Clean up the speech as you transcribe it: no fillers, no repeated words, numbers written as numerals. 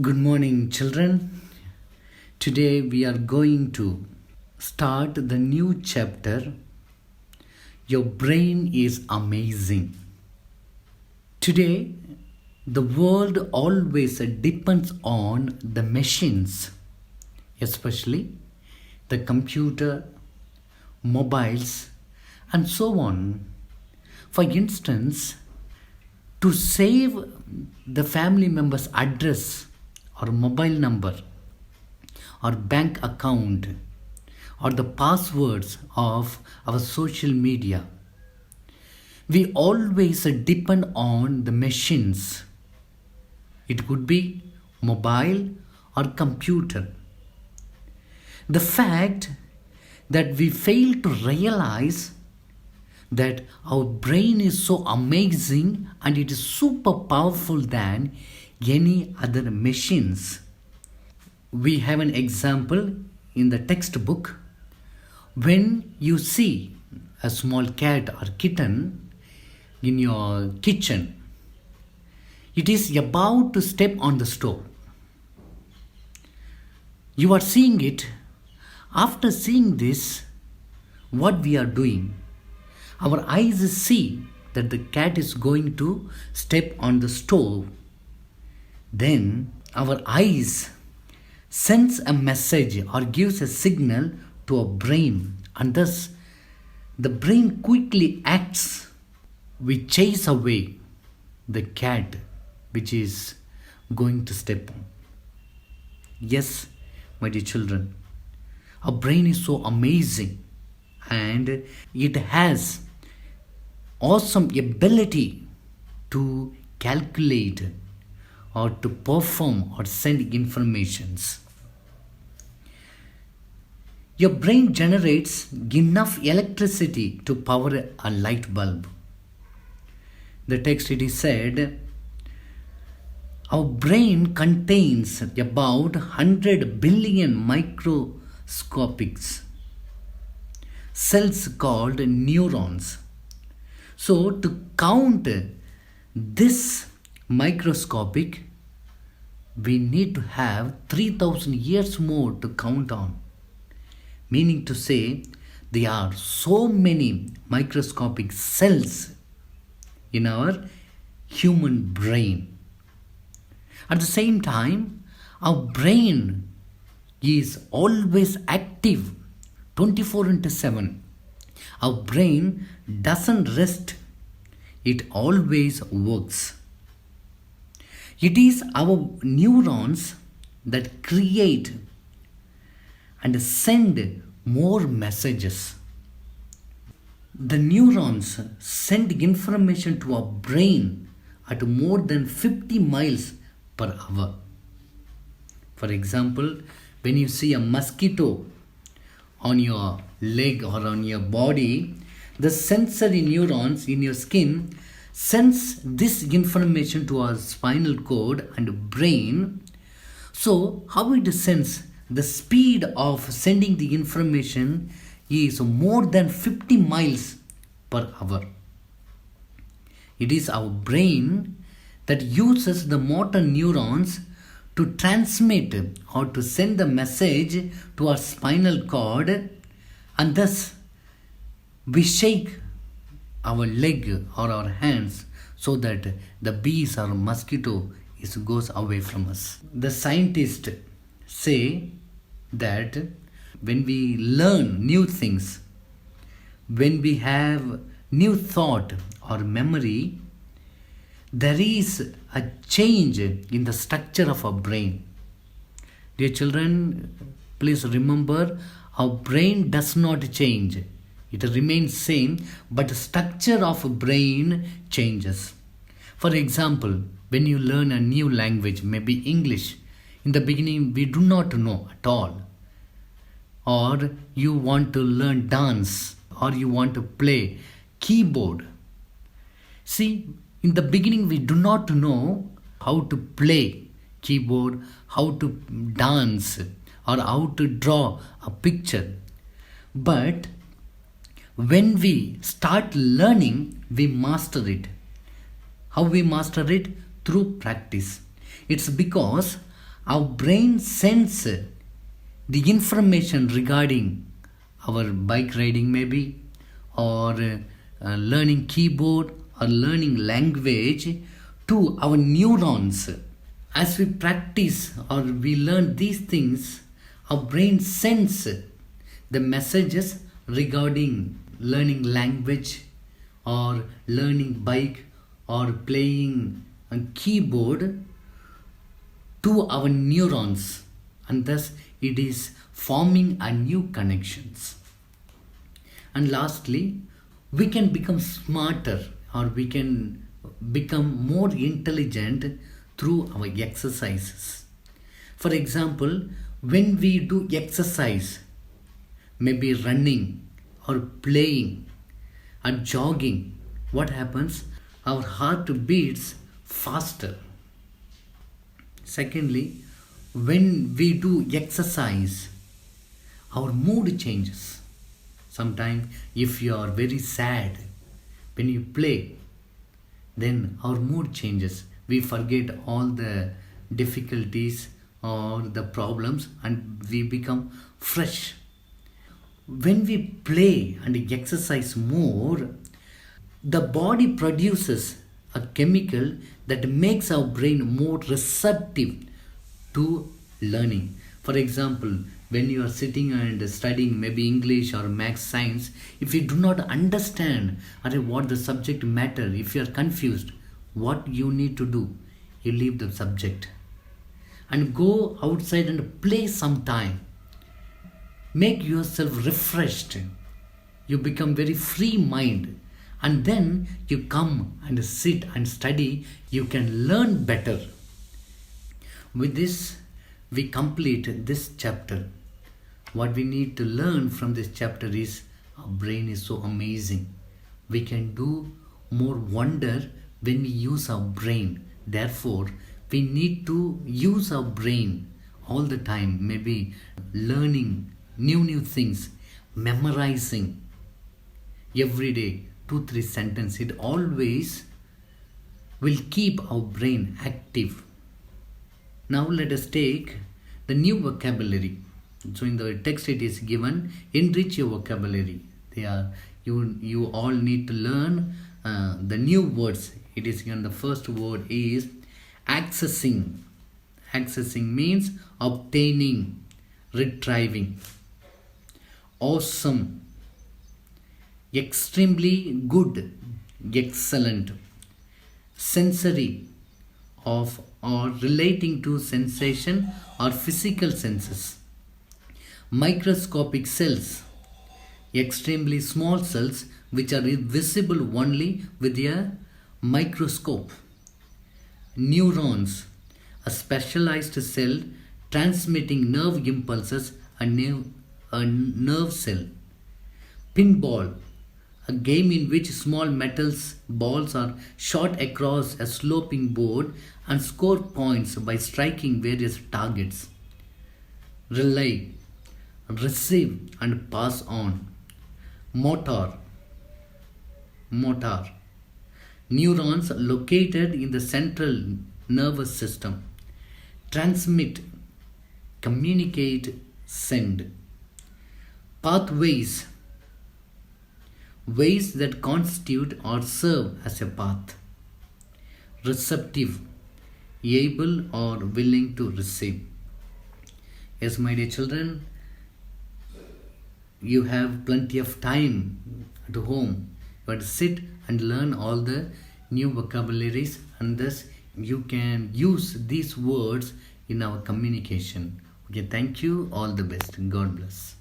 Good morning, children. Today we are going to start the new chapter. Your brain is amazing. Today, the world always depends on the machines, especially the computer, mobiles, and so on. For instance, to save the family member's address or mobile number or bank account or the passwords of our social media, we always depend on the machines. It could be mobile or computer. The fact that we fail to realize that our brain is so amazing and it is super powerful than any other machines. We have an example in the textbook. When you see a small cat or kitten in your kitchen, it is about to step on the stove. You are seeing it. After seeing this, what we are doing? Our eyes see that the cat is going to step on the stove. Then our eyes sends a message or gives a signal to our brain, and thus the brain quickly acts. We chase away the cat which is going to step on. Yes, my dear children, our brain is so amazing and it has awesome ability to calculate or to perform or send informations. Your brain generates enough electricity to power a light bulb. The text it is said, our brain contains about 100 billion microscopic cells called neurons. So to count this microscopic, we need to have 3000 years more to count on. Meaning to say, there are so many microscopic cells in our human brain. At the same time, our brain is always active 24/7. Our brain doesn't rest, it always works. It is our neurons that create and send more messages. The neurons send information to our brain at more than 50 miles per hour. For example, when you see a mosquito on your leg or on your body, the sensory neurons in your skin sends this information to our spinal cord and brain. So how it sends? The speed of sending the information is more than 50 miles per hour. It is our brain that uses the motor neurons to transmit or to send the message to our spinal cord, and thus we shake our leg or our hands so that the bees or mosquito goes away from us. The scientists say that when we learn new things, when we have new thought or memory, there is a change in the structure of our brain. Dear children, please remember, our brain does not change. It remains same, but the structure of a brain changes. For example, when you learn a new language, maybe English, in the beginning we do not know at all. Or you want to learn dance, or you want to play keyboard. See, in the beginning we do not know how to play keyboard, how to dance, or how to draw a picture. But when we start learning, we master it. How we master it? Through practice. It's because Our brain sends the information regarding our bike riding maybe, or learning keyboard or learning language to our neurons. As we practice or we learn these things, our brain sends the messages regarding learning language or learning bike or playing a keyboard to our neurons, and thus it is forming a new connections. And lastly, we can become smarter or we can become more intelligent through our exercises. For example, when we do exercise, maybe running or playing or jogging, what happens? Our heart beats faster. Secondly, when we do exercise, our mood changes. Sometimes, if you are very sad, when you play, then our mood changes. We forget all the difficulties or the problems and we become fresh. When we play and exercise more, the body produces a chemical that makes our brain more receptive to learning. For example, when you are sitting and studying maybe English or math science, if you do not understand what the subject matter, if you are confused, what you need to do? You leave the subject and go outside and play some time. Make yourself refreshed. You become very free mind, and then you come and sit and study. You can learn better. With this, we complete this chapter. What we need to learn from this chapter is our brain is so amazing. We can do more wonder when we use our brain. Therefore, we need to use our brain all the time, maybe learning new things, memorizing every day 2-3 sentences. It always will keep our brain active. Now let us take the new vocabulary. So in the text it is given, enrich your vocabulary. You all need to learn the new words. It is given, the first word is accessing. Accessing means obtaining, retrieving. Awesome, extremely good, excellent. Sensory, of or relating to sensation or physical senses. Microscopic cells, extremely small cells which are visible only with a microscope. Neurons, a specialized cell transmitting nerve impulses, a nerve cell. Pinball, a game in which small metal balls are shot across a sloping board and score points by striking various targets. Relay, receive and pass on. Motor, neurons located in the central nervous system. Transmit, communicate, send. Pathways, ways that constitute or serve as a path. Receptive, able or willing to receive. Yes, my dear children, you have plenty of time at home. You have to sit and learn all the new vocabularies, and thus you can use these words in our communication. Okay, thank you. All the best. God bless.